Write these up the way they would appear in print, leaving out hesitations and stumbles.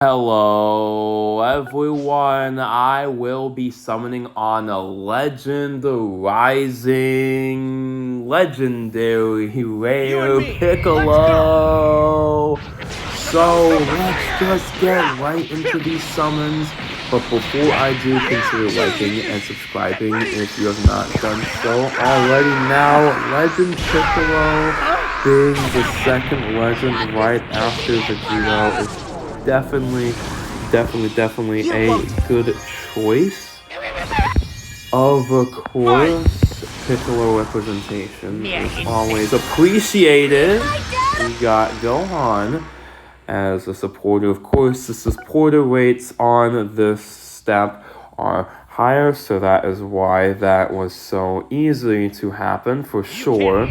Hello, everyone. I will be summoning on a legend rising legendary rare Piccolo. So let's just get right into these summons. But before I do, consider liking and subscribing if you have not done so already. Now, Legend Piccolo being the second legend right after Vegito is definitely a good choice. Of course, Piccolo representation is always appreciated. We got Gohan as a supporter. Of course, the supporter rates on this step are higher, so that is why that was so easy to happen, for sure.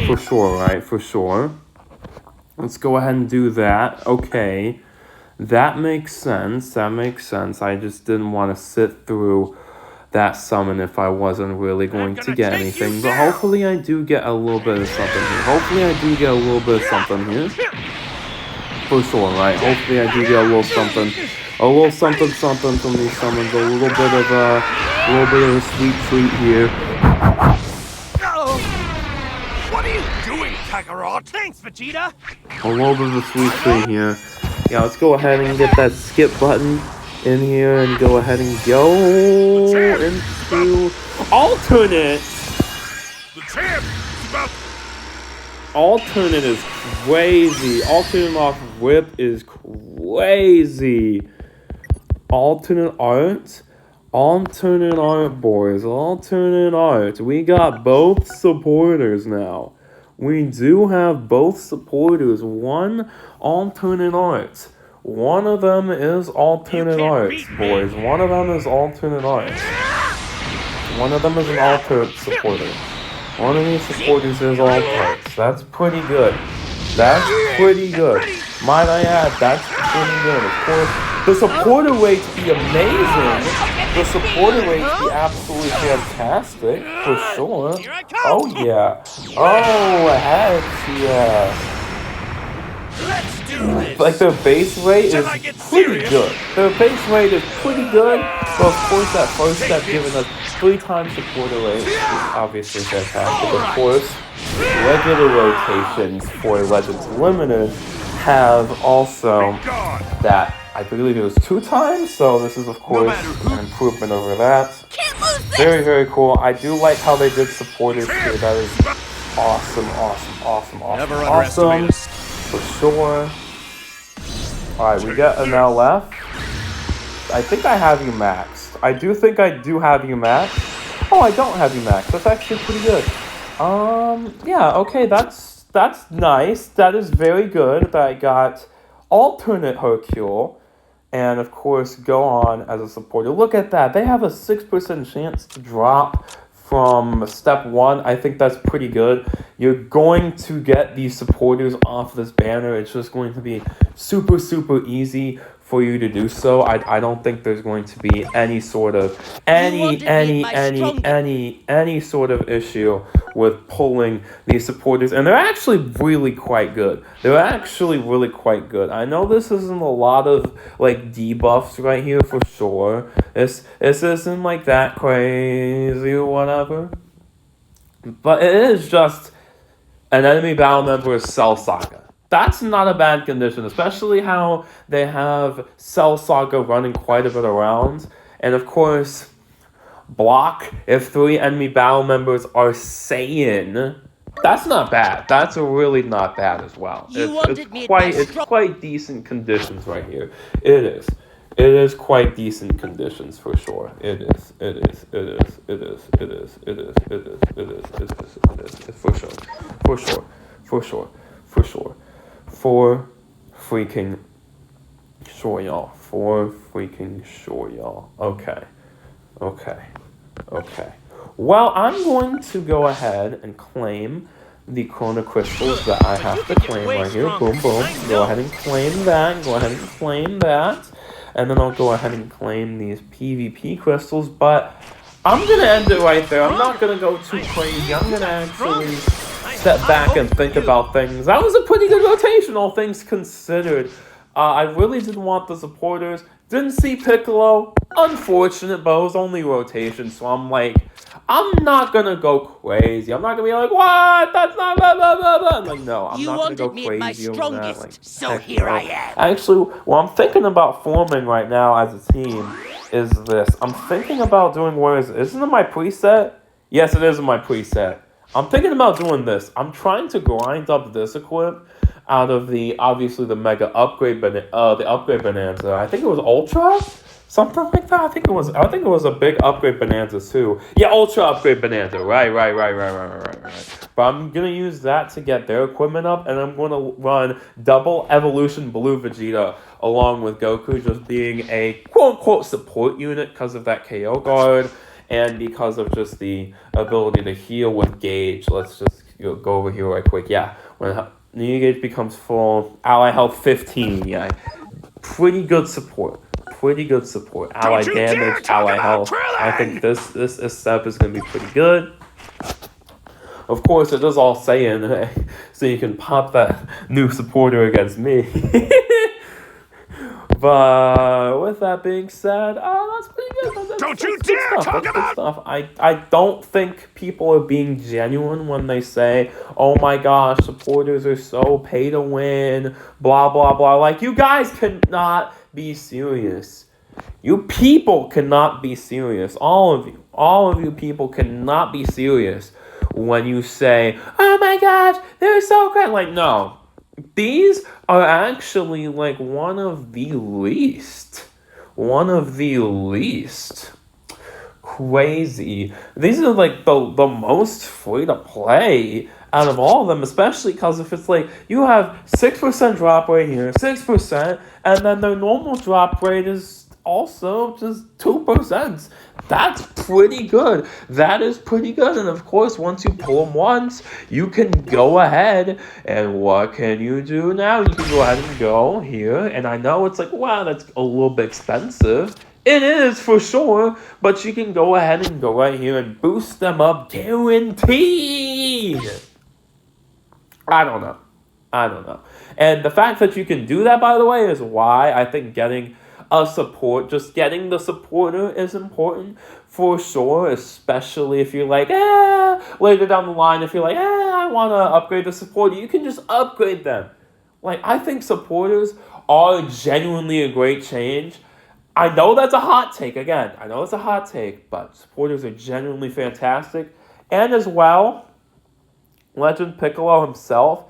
For sure, right? For sure. Let's go ahead and do that. Okay. That makes sense. I just didn't want to sit through that summon if I wasn't really going to get anything. But hopefully I do get a little bit of something here. For sure, right? Hopefully I do get a little something from these summons. A little bit of a sweet treat here. What are you doing, Kakarot? Thanks, Vegeta. A little bit of a sweet treat here. Yeah, let's go ahead and get that skip button in here and go ahead and go into alternate. The champ is about. Alternate is crazy. Alternate off whip is crazy. Alternate art, boys. Alternate art. We got both supporters now. We do have both supporters. One alternate art. One of them is alternate art, boys. One of them is alternate art. One of them is an alternate supporter. One of these supporters is alternate. That's pretty good. Might I add, that's pretty good. Of course, the supporter rates be amazing. The supporter rates be absolutely fantastic, for sure. Oh yeah. Oh heck yeah. Let's do this. Like their base rate is pretty good. But of course that first step giving us 3 times supporter rate is obviously fantastic. Of course, regular rotations for Legends Limited have also that, I believe it was 2 times, so this is of course an improvement over that. Very cool. I do like how they did supporters here. That is awesome. For sure. Alright, we got an L left. I think I have you maxed. I do think I do have you maxed. Oh, I don't have you maxed. That's actually pretty good. Yeah, okay, that's nice. That is very good that I got alternate Hercule. And of course, Gohan as a supporter. Look at that. They have a 6% chance to drop from step 1. I think that's pretty good. You're going to get these supporters off this banner. It's just going to be super easy for you to do so. I don't think there's going to be any sort of any sort of issue with pulling these supporters, and they're actually really quite good. I know this isn't a lot of like debuffs right here for sure. This isn't like that crazy or whatever, but it is just an enemy battle member Cell Saga. That's not a bad condition, especially how they have Cell Saga running quite a bit around. And of course, block if 3 enemy battle members are Saiyan. That's not bad. That's really not bad as well. It's quite decent conditions right here. It is quite decent conditions for sure. It is for freaking sure, y'all. Okay. Well, I'm going to go ahead and claim the Chrono Crystals that I have to claim right here. Boom. Go ahead and claim that. And then I'll go ahead and claim these PvP crystals. But I'm going to end it right there. I'm not going to go too crazy. I'm going to actually step back and think about things. That was a pretty good rotation, all things considered. I really did want the supporters. Didn't see Piccolo. Unfortunate, but it was only rotation, so I'm like, I'm not gonna go crazy. I'm not gonna be like, what? That's not blah blah blah blah. I'm like, no, I'm You not gonna go wanted me at my crazy over that. Like, strongest, so heck here no. I am. Actually, what I'm thinking about forming right now as a team is this. I'm thinking about doing, where is it? Isn't it my preset? Yes, it is in my preset. I'm thinking about doing this. I'm trying to grind up this equip out of obviously the mega upgrade, the upgrade bonanza. I think it was Ultra, something like that. I think it was a big upgrade bonanza too. Yeah, Ultra upgrade bonanza. Right. But I'm gonna use that to get their equipment up, and I'm gonna run double evolution blue Vegeta along with Goku just being a quote unquote support unit because of that KO guard. And because of just the ability to heal with Gauge. Let's just go over here right quick. Yeah, when New Gauge becomes full, ally health 15. Yeah, pretty good support. Ally damage, ally health. I think this step is going to be pretty good. Of course, it does all say in, so you can pop that new supporter against me. But with that being said, that's pretty good. Don't you dare talk about stuff. I don't think people are being genuine when they say, oh my gosh, supporters are so pay to win, blah, blah, blah. Like, you guys cannot be serious. You people cannot be serious. All of you people cannot be serious when you say, oh my gosh, they're so great. Like, no. These are actually like one of the least crazy. These are like the most free to play out of all of them, especially because if it's like you have 6% drop rate here, 6%, and then their normal drop rate is also just 2%. That's pretty good. That is pretty good. And of course, once you pull them once, you can go ahead. And what can you do now? You can go ahead and go here. And I know it's like, wow, that's a little bit expensive. It is for sure. But you can go ahead and go right here and boost them up. Guaranteed. I don't know. And the fact that you can do that, by the way, is why I think getting the supporter is important for sure, especially if you're like, later down the line, if you're like, I want to upgrade the supporter, you can just upgrade them. Like, I think supporters are genuinely a great change. I know that's a hot take, but supporters are genuinely fantastic. And as well, Legend Piccolo himself,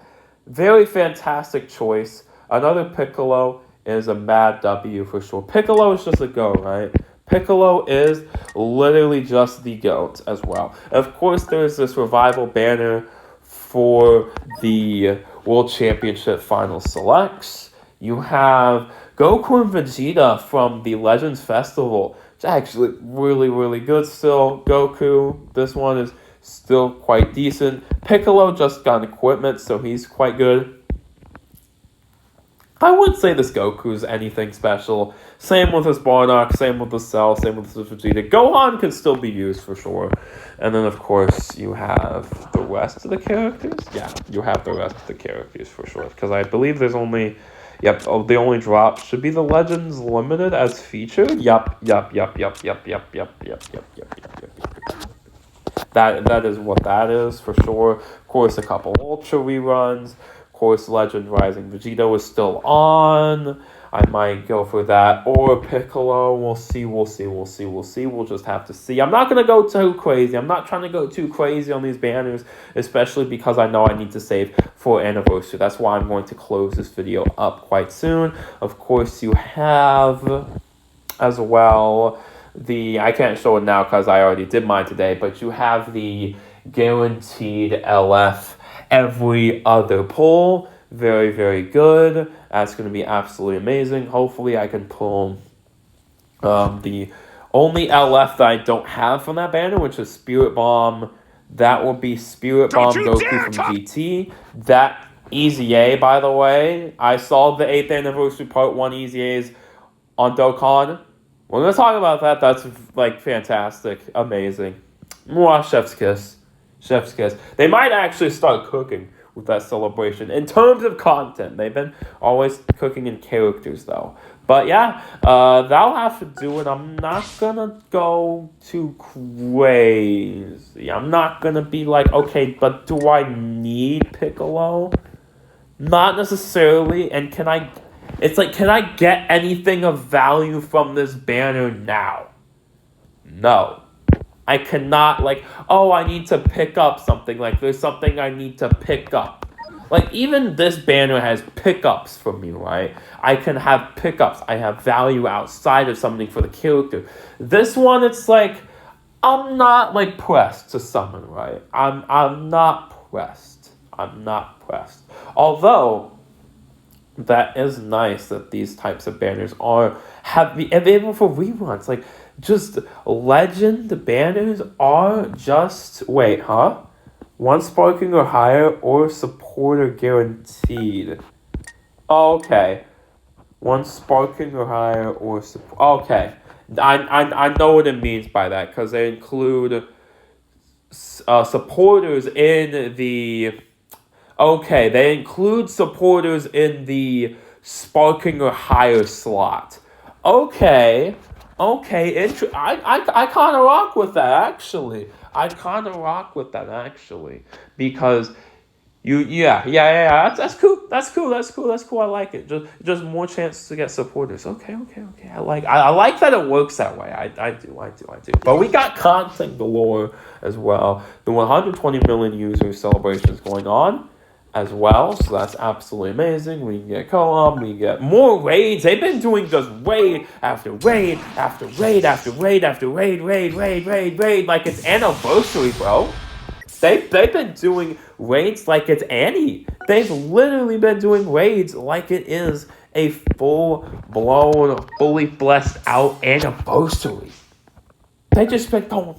very fantastic choice. Another Piccolo is a mad W for sure. Piccolo is just a go, right? Piccolo is literally just the GOAT as well. Of course, there's this revival banner for the World Championship Final Selects. You have Goku and Vegeta from the Legends Festival. It's actually really, really good still. Goku, this one is still quite decent. Piccolo just got equipment, so he's quite good. I wouldn't say this Goku's anything special. Same with this Bardock, same with the Cell, same with this Vegeta. Gohan can still be used for sure. And then, of course, you have the rest of the characters. Yeah, you have the rest of the characters for sure. Because I believe there's only... the only drop should be the Legends Limited as featured. Yup. That is what that is for sure. Of course, a couple Ultra reruns. Of course, Legend Rising Vegeta is still on. I might go for that. Or Piccolo. We'll see. We'll just have to see. I'm not going to go too crazy. I'm not trying to go too crazy on these banners, especially because I know I need to save for anniversary. That's why I'm going to close this video up quite soon. Of course, you have as well I can't show it now because I already did mine today, but you have the guaranteed LF every other pull. Very, very good. That's going to be absolutely amazing. Hopefully I can pull the only LF that I don't have from that banner, which is Spirit Bomb. That will be Spirit Bomb Goku from GT. That Easy A, by the way. I saw the 8th anniversary part 1 Easy A's on Dokkan. We're going to talk about that. That's like fantastic. Amazing. Mwah, chef's kiss. Chef's kiss. They might actually start cooking. with that celebration. In terms of content, they've been always cooking in characters, though. But yeah, that'll have to do it. I'm not gonna go too crazy. I'm not gonna be like, okay, but do I need Piccolo? Not necessarily. And can I get anything of value from this banner now? No. I cannot, I need to pick up something. Like, there's something I need to pick up. Like, even this banner has pickups for me, right? I can have pickups. I have value outside of something for the character. This one, it's like, I'm not, pressed to summon, right? I'm not pressed. I'm not pressed. Although, that is nice that these types of banners are available for reruns. Like, just legend banners are just... Wait, huh? One sparking or higher or supporter guaranteed. Okay. One sparking or higher or support. Okay. I know what it means by that, because they include supporters in the... Okay, they include supporters in the sparking or higher slot. Okay. I kind of rock with that, actually. Because that's cool. I like it. Just more chances to get supporters. Okay. I like that it works that way. I do. But we got content galore as well. The 120 million user celebrations going on as well, so that's absolutely amazing. We get co-op, we get more raids. They've been doing just raid after raid after raid after raid after raid, like it's anniversary, bro. They've been doing raids like it's Annie. They've literally been doing raids like it is a full-blown, fully blessed out anniversary. They just been going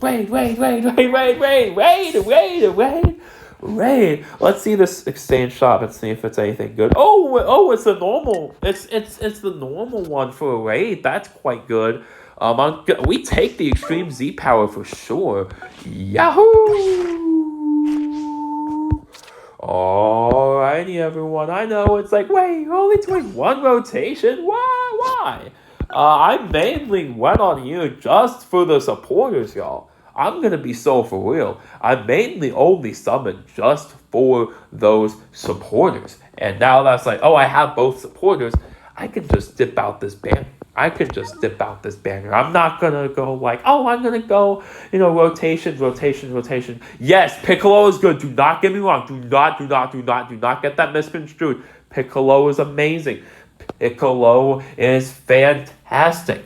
raid. Let's see this exchange shop and see if it's anything good. Oh, it's a normal. It's the normal one for a raid. That's quite good. We take the extreme Z power for sure. Yahoo! Alrighty, everyone. I know it's like, wait, you're only doing one rotation. Why? I mainly went on here just for the supporters, y'all. I'm gonna be so for real. I mainly only summoned just for those supporters. And now that's like, I have both supporters. I can just dip out this banner. I'm not gonna go I'm gonna go, rotation. Yes, Piccolo is good. Do not get me wrong. Do not get that misconstrued. Piccolo is amazing. Piccolo is fantastic.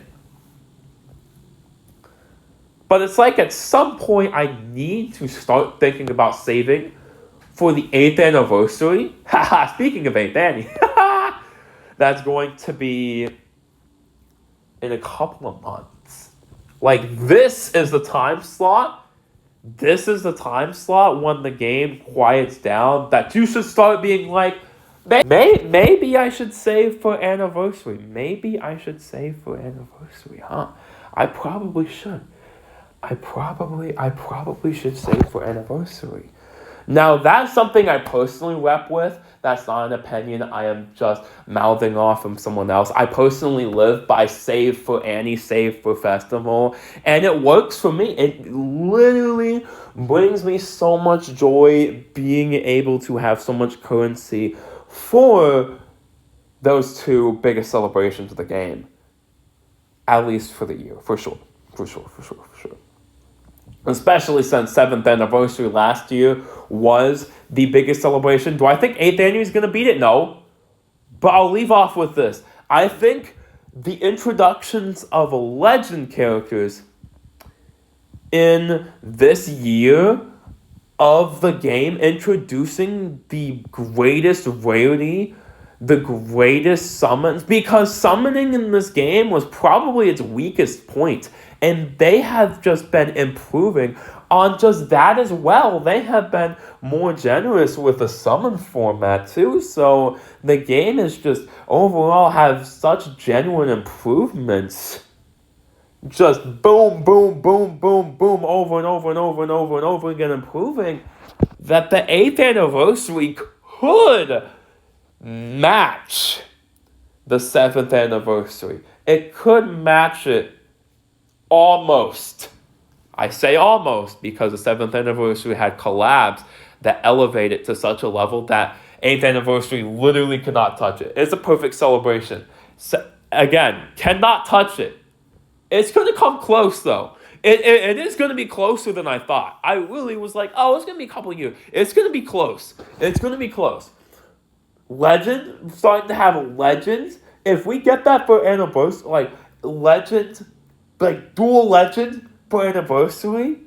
But it's like at some point I need to start thinking about saving for the 8th anniversary. Haha, speaking of 8th Annie. That's going to be in a couple of months. This is the time slot. This is the time slot when the game quiets down that you should start being like, maybe I should save for anniversary. Huh? I probably should. I probably should save for anniversary. Now, that's something I personally rep with. That's not an opinion. I am just mouthing off from someone else. I personally live by save for Annie, save for festival. And it works for me. It literally brings me so much joy being able to have so much currency for those two biggest celebrations of the game. At least for the year, for sure. Especially since 7th anniversary last year was the biggest celebration. Do I think 8th anniversary is going to beat it? No. But I'll leave off with this. I think the introductions of legend characters in this year of the game, introducing the greatest rarity, the greatest summons, because summoning in this game was probably its weakest point. And they have just been improving on just that as well. They have been more generous with the summon format too. So the game is just overall have such genuine improvements. Just boom, over and over again improving. That the 8th anniversary could match the 7th anniversary. It could match it almost. I say almost because the 7th anniversary had collabs that elevate it to such a level that 8th anniversary literally could not touch it. It's a perfect celebration. So, again, cannot touch it. It's going to come close, though. It is going to be closer than I thought. I really was like, oh, it's going to be a couple of years. It's going to be close. It's going to be close. Legend, starting to have legends. If we get that for anniversary, like legends, like dual legend for anniversary,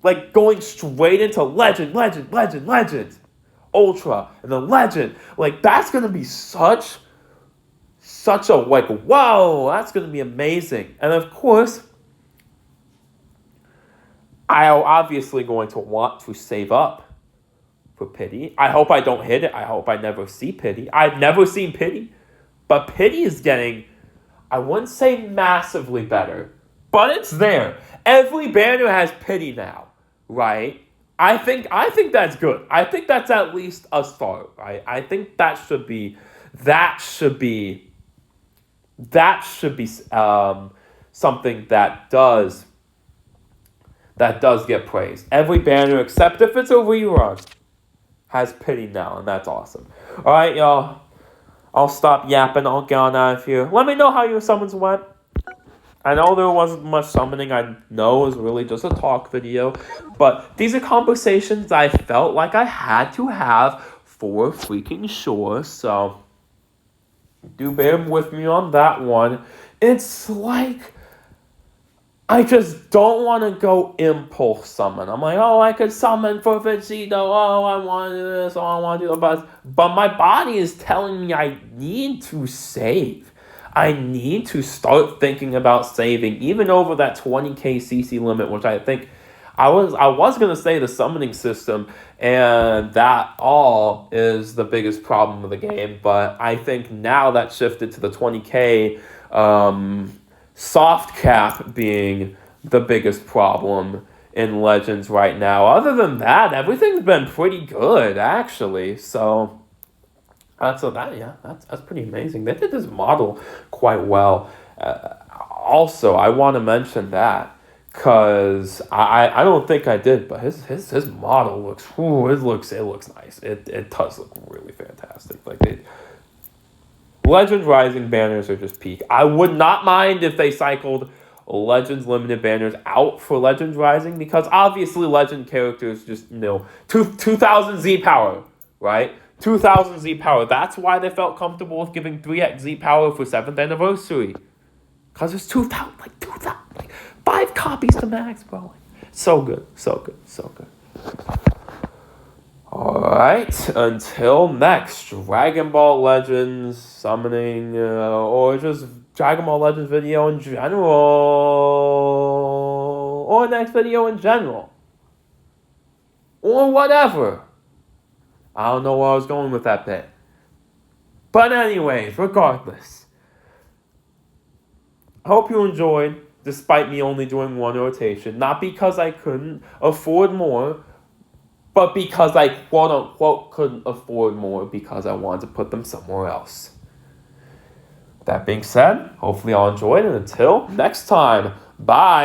like going straight into legend, ultra, and then legend, like that's gonna be such a like whoa, that's gonna be amazing. And of course, I'm obviously going to want to save up for Pity. I hope I don't hit it. I hope I never see Pity. I've never seen Pity, but Pity is getting, I wouldn't say massively better, but it's there. Every banner has Pity now, right? I think that's good. I think that's at least a start, right? I think that should be something that does get praised. Every banner, except if it's a rerun, has Pity now, and that's awesome. All right, y'all. I'll stop yapping. I'll get on out of here. Let me know how your summons went. I know there wasn't much summoning. I know it was really just a talk video. But these are conversations I felt like I had to have for freaking sure. So do bear with me on that one. It's like I just don't want to go impulse summon. I'm like, oh, I could summon for Vegito. Oh, I want to do this. Oh, I want to do that. But my body is telling me I need to save. I need to start thinking about saving, even over that 20k CC limit, which I think I was going to say the summoning system, and that all is the biggest problem of the game. But I think now that shifted to the 20k soft cap being the biggest problem in Legends right now. Other than that, everything's been pretty good, actually. So that's pretty amazing. They did this model quite well. Also, I want to mention that because I don't think I did, but his model looks it looks nice. It does look really fantastic. Like Legends Rising banners are just peak. I would not mind if they cycled Legends Limited banners out for Legends Rising, because obviously Legend characters just, 2,000 Z power, right? 2,000 Z power. That's why they felt comfortable with giving 3x Z power for 7th anniversary. Because it's 2,000, like 5 copies to max, bro. So good. Alright, until next Dragon Ball Legends summoning, or just Dragon Ball Legends video in general, or next video in general, or whatever. I don't know where I was going with that bit. But anyways, regardless, I hope you enjoyed, despite me only doing one rotation. Not because I couldn't afford more, but because I quote-unquote couldn't afford more because I wanted to put them somewhere else. That being said, hopefully y'all enjoyed, and until next time, bye!